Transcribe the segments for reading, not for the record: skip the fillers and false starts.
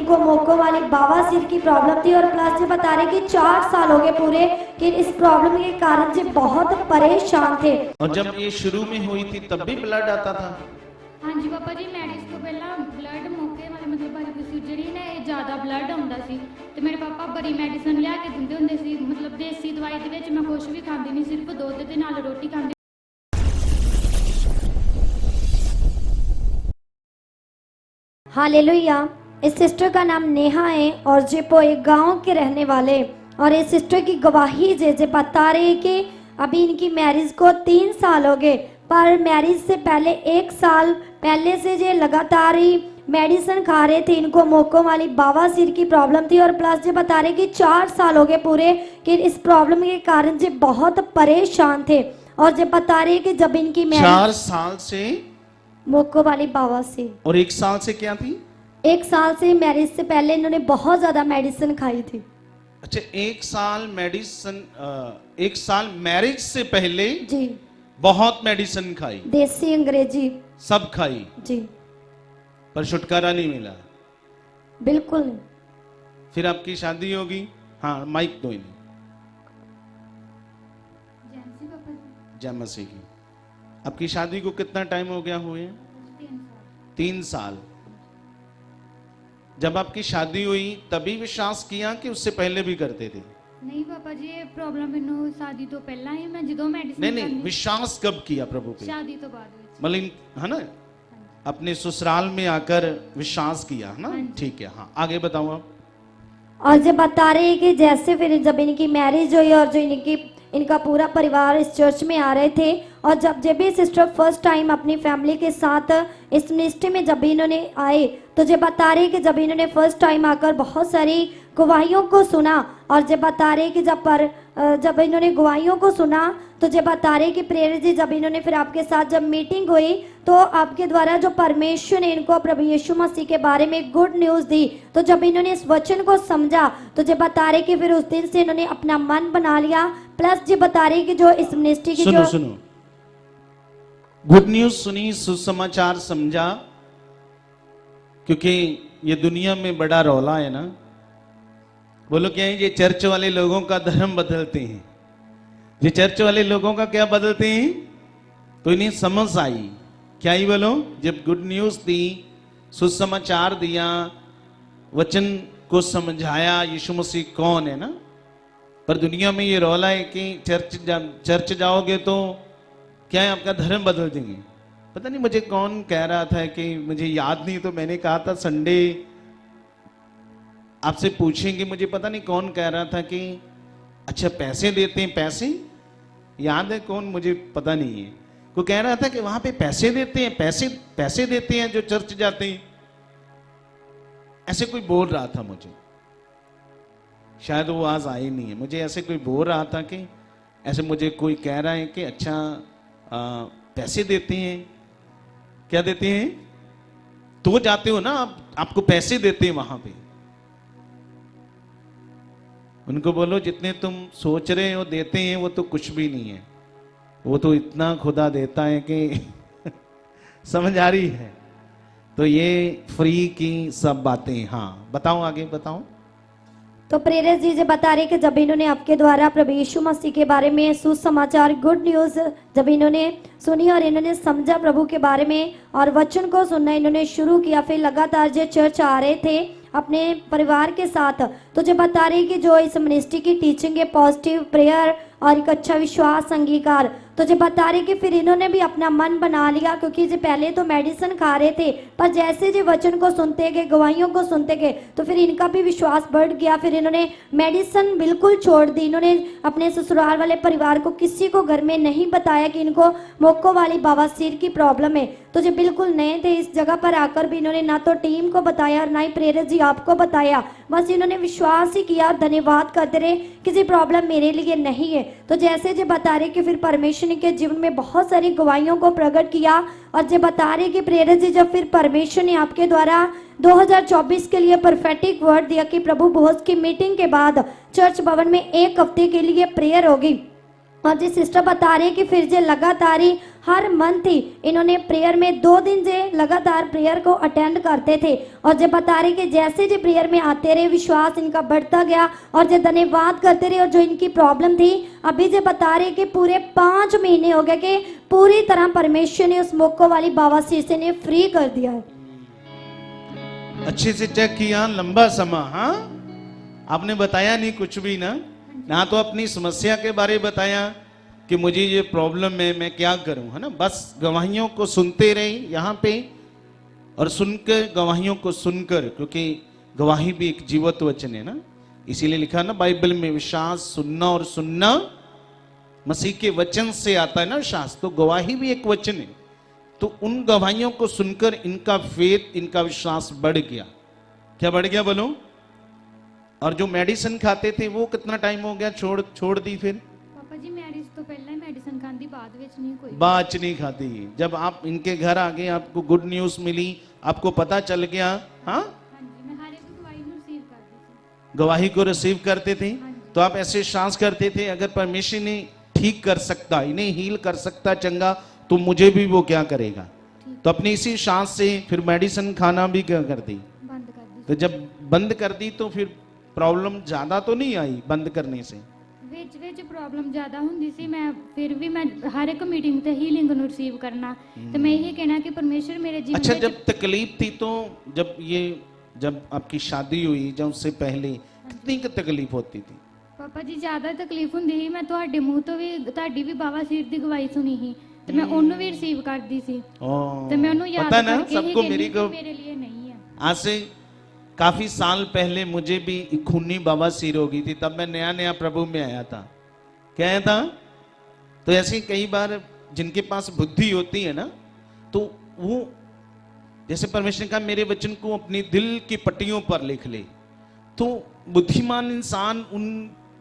इनको मोको वाली बवासीर की प्रॉब्लम थी और प्लस ये बता रहे कि 4 साल हो गए पूरे कि इस प्रॉब्लम के कारण से बहुत परेशान थे। और जब ये शुरू में हुई थी तब भी ब्लड आता था? हाँ जी पापा जी, मैरिज तो पहला ब्लड मौके वाले मतलब बारी प्रोसीजर ने ज़्यादा ब्लड आउंदा सी ते मेरे पापा बड़ी मेडिसिन लिया के दिंदे हुंदे सी, मतलब देसी दवाई दे विच मैं कुछ भी खांदी नहीं, सिर्फ दुध दे नाल रोटी खांदी। हालेलुया। इस सिस्टर का नाम नेहा है और जेपो एक गांव के रहने वाले, और इस सिस्टर की गवाही जे बता रहे कि अभी इनकी मैरिज को 3 साल हो गए, पर मैरिज से पहले 1 साल पहले से ये लगातार ही मेडिसिन खा रहे थे। इनको मोको वाली बवासीर की प्रॉब्लम थी और प्लस ये बता रहे कि 4 साल हो गए पूरे कि इस प्रॉब्लम के कारण से बहुत परेशान थे। और ये बता रहे कि जब इनकी 4 साल से मोको वाली बवासीर, और 1 साल से क्या थी? 1 साल से मैरिज से पहले इन्होंने बहुत ज्यादा मेडिसिन खाई थी। अच्छा, 1 साल मेडिसिन 1 साल मैरिज से पहले जी बहुत मेडिसिन खाई, देसी अंग्रेजी सब खाई, जी पर छुटकारा नहीं मिला। बिल्कुल नहीं। फिर आपकी शादी होगी? हाँ, माइक दो इन्हें। जैसी पापा जी जय मसीह की। आपकी शादी को कितना टाइम हो गया हुए? 3 साल। 3 साल। जब आपकी शादी हुई तभी विश्वास किया कि उससे पहले भी करते थे? नहीं पापा जी, ये प्रॉब्लम मैनू शादी तो पहला ही मैं जो मेडिसिन नहीं, विश्वास कब किया प्रभु पे? शादी तो बाद विच। मतलब है ना, अपने ससुराल में आकर विश्वास किया है ना? हाँ जी। ठीक है, हाँ आगे बताओ आप। और जब बता रहे हैं कि जैसे फिर जब इनकी मैरिज हुई और जो इनका पूरा परिवार इस चर्च में आ रहे थे, और जब भी सिस्टर फर्स्ट टाइम अपनी फैमिली के साथ इस मिनिस्ट्री में जब भी इन्होंने आए, तो जब बता रहे कि जब इन्होंने फर्स्ट टाइम आकर बहुत सारी गवाहियों को सुना, और जब बता रहे कि जब इन्होंने गवाहियों को सुना तो जब बता रहे कि प्रेरित जी जब इन्होंने फिर आपके साथ जब मीटिंग हुई तो आपके द्वारा जो परमेश्वर ने इनको प्रभु यीशु मसीह के बारे में गुड न्यूज़ दी, तो जब इन्होंने इस वचन को समझा तो जब बता रहे कि फिर उस दिन से इन्होंने अपना मन बना लिया। प्लस जी बता रहे कि जो इस मिनिस्ट्री की सुनो, गुड न्यूज सुनी, सुसमाचार समझा, क्योंकि ये दुनिया में बड़ा रौला है ना। बोलो क्या है? ये चर्च वाले लोगों का धर्म बदलते हैं। ये चर्च वाले लोगों का क्या बदलते हैं? तो इन्हें समझ आई, क्या ही बोलो, जब गुड न्यूज दी, सुसमाचार दिया, वचन को समझाया यीशु मसीह कौन है ना। पर दुनिया में ये रौला है कि चर्च जाओगे तो क्या है, आपका धर्म बदल देंगे। पता नहीं मुझे कौन कह रहा था कि मुझे याद नहीं, तो मैंने कहा था संडे आपसे पूछेंगे। मुझे पता नहीं कौन कह रहा था कि अच्छा पैसे देते हैं, पैसे याद है कौन, मुझे पता नहीं है। कोई कह रहा था कि वहां पे पैसे देते हैं, पैसे देते हैं जो चर्च जाते हैं, ऐसे कोई बोल रहा था मुझे। शायद वो आवाज आई नहीं है, मुझे ऐसे कोई बोल रहा था कि ऐसे मुझे कोई कह रहा है कि अच्छा पैसे देते हैं। क्या देते हैं? तो जाते हो ना आपको पैसे देते हैं वहां पे। उनको बोलो जितने तुम सोच रहे हो देते हैं वो तो कुछ भी नहीं है, वो तो इतना खुदा देता है कि समझ आ रही है। तो ये फ्री की सब बातें। हाँ बताओ, आगे बताओ। तो प्रेरित जी बता रहे कि जब इन्होंने आपके द्वारा प्रभु यीशु मसीह के बारे में सुसमाचार गुड न्यूज़ जब इन्होंने सुनी और इन्होंने समझा प्रभु के बारे में और वचन को सुनना इन्होंने शुरू किया, फिर लगातार जो चर्च आ रहे थे अपने परिवार के साथ, तो जो बता रहे कि जो इस मिनिस्ट्री की टीचिंग है पॉजिटिव प्रेयर और एक अच्छा विश्वास अंगीकार, तो जो बता रहे कि फिर इन्होंने भी अपना मन बना लिया, क्योंकि जो पहले तो मेडिसिन खा रहे थे, पर जैसे जो वचन को सुनते गए, गवाहियों को सुनते गए, तो फिर इनका भी विश्वास बढ़ गया। फिर इन्होंने मेडिसिन बिल्कुल छोड़ दी। इन्होंने अपने ससुराल वाले परिवार को किसी को घर में नहीं बताया कि इनको मोको वाली बवासीर की प्रॉब्लम है। तो जो बिल्कुल नए थे इस जगह पर आकर भी इन्होंने ना तो टीम को बताया और ना ही प्रेरित जी आपको बताया, बस इन्होंने विश्वास ही किया, धन्यवाद करते रहे किसी प्रॉब्लम मेरे लिए नहीं है। तो जैसे जो बता रहे कि फिर परमेश्वर के जीवन में बहुत सारी गवाहियों को प्रकट किया, और जो बता रहे कि प्रेरित जी जब फिर परमेश्वर ने आपके द्वारा 2024 के लिए परफेक्टिक वर्ड दिया कि प्रभु भोज की मीटिंग के बाद चर्च भवन में 1 हफ्ते के लिए प्रेयर होगी, और जी सिस्टर बता रहे कि फिर जो लगातार ही हर मंथ ही इन्होंने प्रेयर में 2 दिन से लगातार प्रेयर को अटेंड करते थे और जब बता रहे कि जैसे जो प्रेयर में आते रहे विश्वास इनका बढ़ता गया और जो धन्यवाद करते रहे और जो इनकी प्रॉब्लम थी अभी जो बता रहे कि पूरे 5 महीने हो गए कि पूरी तरह परमेश्वर ने उस मोको वाली बवासीर से ने फ्री कर दिया है। अच्छे से चेक किया, लंबा समय, हाँ आपने बताया नहीं कुछ भी ना तो अपनी समस्या के बारे में बताया कि मुझे ये प्रॉब्लम है, मैं क्या करूं, है ना। बस गवाहियों को सुनते रहे यहाँ पे और सुनकर गवाहियों को सुनकर, क्योंकि गवाही भी एक जीवत वचन है ना, इसीलिए लिखा ना बाइबल में विश्वास सुनना और सुनना मसीह के वचन से आता है ना शास्त्र, तो गवाही भी एक वचन है। तो उन गवाहियों को सुनकर इनका फेथ, इनका विश्वास बढ़ गया। क्या बढ़ गया बोलो। और जो मेडिसिन खाते थे वो कितना टाइम हो गया छोड़ दी फिर? पापा जी मैरिज तो पहले मेडिसिन खाती, बाद विच नहीं कोई बाच नहीं खाती। जब आप इनके घर आ गए, आपको गुड न्यूज मिली, आपको पता चल गया, हाँ हाँ जी, मैं हर एक गवाही को रिसीव करती थी। गवाही को रिसीव करते थे, तो आप ऐसे सांस करते थे अगर परमेश्वर ने ठीक कर सकता, इन्हें हील कर सकता चंगा, तो मुझे भी वो क्या करेगा। तो अपनी इसी सांस से फिर मेडिसिन खाना भी क्या कर दी, बंद कर दी। तो जब बंद कर दी तो फिर प्रॉब्लम ज्यादा तो नहीं आई बंद करने से? विच प्रॉब्लम ज्यादा हुंदी सी, मैं फिर भी मैं हर एक मीटिंग ते हीलिंग नु रिसीव करना, तो मैं यही कहना कि परमेश्वर मेरे जीवन अच्छा, विच। जब तकलीफ थी तो जब आपकी शादी हुई, जब उससे पहले कितनी तकलीफ होती थी? पापा जी ज्यादा तकलीफ हुंदी ही, मैं ਤੁਹਾਡੇ ਮੂੰਹ ਤੋਂ ਵੀ ਤੁਹਾਡੀ ਵੀ ਬਾਵਾ ਸੀਰ ਦੀ ਗਵਾਹੀ ਸੁਣੀ ਸੀ ਤੇ ਮੈਂ ਉਹਨੂੰ ਵੀ ਰਿਸੀव ਕਰਦੀ ਸੀ ਤੇ ਮੈਂ ਉਹਨੂੰ ਯਾਦ पता ना करके ही सबको, कहनी कि मेरे लिए नहीं है। आज से काफी साल पहले मुझे भी खूनी बवासीर हो गई थी, तब मैं नया नया प्रभु में आया था। क्या आया था? तो ऐसे कई बार जिनके पास बुद्धि होती है ना, तो वो जैसे परमेश्वर ने कहा मेरे वचन को अपनी दिल की पट्टियों पर लिख ले, तो बुद्धिमान इंसान उन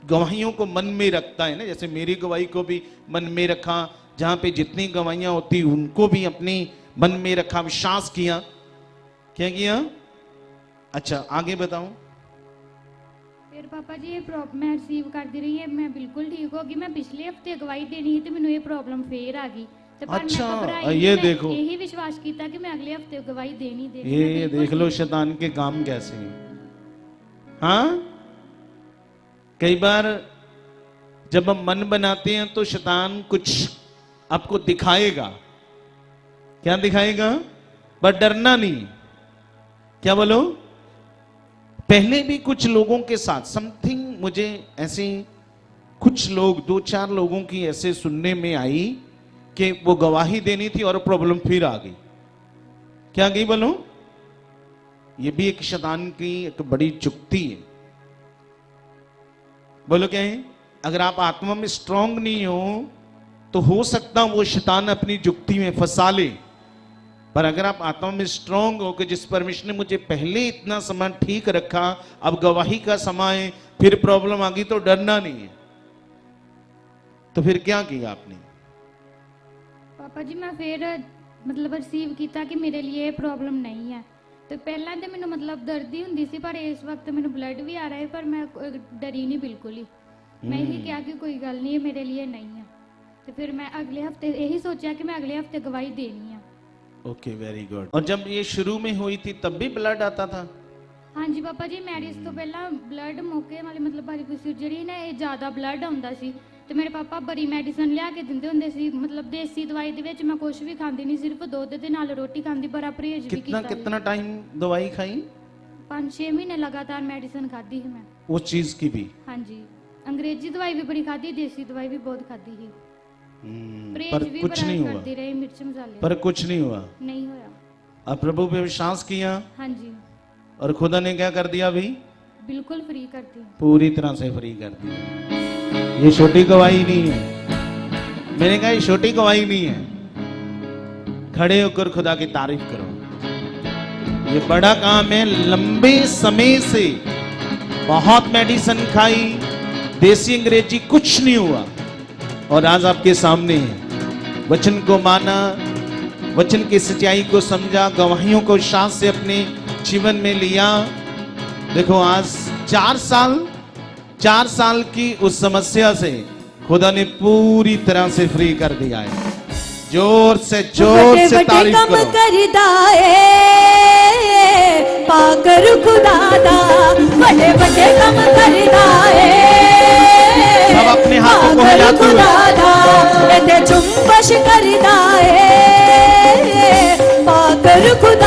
गवाहियों को मन में रखता है ना। जैसे मेरी गवाही को भी मन में रखा, जहां पे जितनी गवाहियां होती उनको भी अपने मन में रखा, विश्वास किया। क्या किया? अच्छा आगे बताऊं। फिर पापा जी ये मैं रिसीव करती रही है, मैं बिल्कुल ठीक हो गई। मैं पिछले हफ्ते गवाही देनी थी तो मैंने ये प्रॉब्लम फिर आ गई, तो पर अच्छा, मैं घबराई नहीं, ये मैं देखो। यही विश्वास किया कि मैं अगले हफ्ते गवाही देनी देनी। ये मैं बिल्कुल देख लो ठीक। शैतान के काम कैसे हैं। हाँ, कई बार जब हम मन बनाते हैं तो शैतान कुछ आपको दिखाएगा। क्या दिखाएगा? पर डरना नहीं। क्या बोलो? पहले भी कुछ लोगों के साथ समथिंग, मुझे ऐसे कुछ लोग 2-4 लोगों की ऐसे सुनने में आई कि वो गवाही देनी थी और प्रॉब्लम फिर आ गई। क्या गई बोलो? ये भी एक शैतान की एक बड़ी चुक्ति है। बोलो क्या है? अगर आप आत्मा में स्ट्रांग नहीं हो तो सकता वो शैतान अपनी जुक्ति में फंसा ले, पर अगर आप आत्मा में स्ट्रांग हो कि जिस परमेश्वर ने मुझे पहले इतना समय ठीक रखा, अब गवाही का समय है, फिर प्रॉब्लम आ गई तो डरना नहीं है। तो फिर क्या किया आपने? पापा जी मैं फिर मतलब रिसीव किया कि मेरे लिए प्रॉब्लम नहीं है। तो पहला तो मैंने मतलब दर्द ही हुंदी सी, पर इस वक्त मैंने ब्लड भी आ रहा है, पर मैं डरी नहीं बिल्कुल ही। मैं यही कहा कि कोई गल नहीं है, मेरे लिए नहीं है। तो फिर मैं अगले हफ्ते यही सोचा कि मैं अगले हफ्ते गवाही देनी है। Okay, very good. और जब ये शुरू में हुई थी तब भी ब्लड आता था? हाँ जी पापा जी, मैरिज तो पहला ब्लड मौके वाले मतलब बारी प्रोसीजर ही ना ये ज़्यादा ब्लड आਉਂਦਾ ਸੀ ਤੇ ਮੇਰੇ ਪਾਪਾ ਬੜੀ ਮੈਡੀਸਨ ਲਿਆ ਕੇ ਦਿੰਦੇ ਹੁੰਦੇ ਸੀ। मतलब देसी दवाई ਦੇ ਵਿੱਚ ਮੈਂ ਕੁਝ ਵੀ ਖਾਂਦੀ ਨਹੀਂ, ਸਿਰਫ ਦੁੱਧ ਦੇ ਨਾਲ ਰੋਟੀ ਖਾਂਦੀ, ਬੜਾ ਪਰਹੇਜ਼ ਵੀ कितना ਕੀਤਾ। कितना टाइम दवाई खाई? 5-6 महीने लगातार मेडिसिन खाधी है मैं। उस चीज की भी? हाँ जी, अंग्रेजी दवाई भी बड़ी खाधी, देसी दवाई भी बहुत खाधी है। पर परहेज भी कुछ बड़ा नहीं हुआ? करती रही, मिर्च मसाले पर कुछ नहीं हुआ? नहीं होया। अब प्रभु पे विश्वास किया हाँ जी, और खुदा ने क्या कर दिया अभी? बिल्कुल फ्री करती हूँ। पूरी तरह से फ्री कर दिया। ये छोटी गवाही नहीं है। मैंने कहा ये छोटी गवाही नहीं है। खड़े होकर खुदा की तारीफ करो। ये बड़ा काम है। लंबे समय से बहुत मेडिसिन खाई, देसी अंग्रेजी कुछ नहीं हुआ, और आज आपके सामने है। वचन को माना, वचन की सच्चाई को समझा, गवाहियों को विश्वास से अपने जीवन में लिया। देखो आज 4 साल की उस समस्या से खुदा ने पूरी तरह से फ्री कर दिया है। जोर से ਵੱਡੇ ਵੱਡੇ तारीफ ਕੰਮ करो। ਕਰਦਾ ਏ ਪਾਕਰ ਖੁਦਾ ਦਾ ਵੱਡੇ ਵੱਡੇ ਕੰਮ ਕਰਦਾ ਏ सब अपने हाथों को ਪਾਕਰ हिलाते हुए। ਖੁਦਾ ਦਾ ਇਹਦੇ ਚੁੰਬਸ਼ ਕਰਦਾ ਏ ਪਾਕਰ ਖੁਦਾ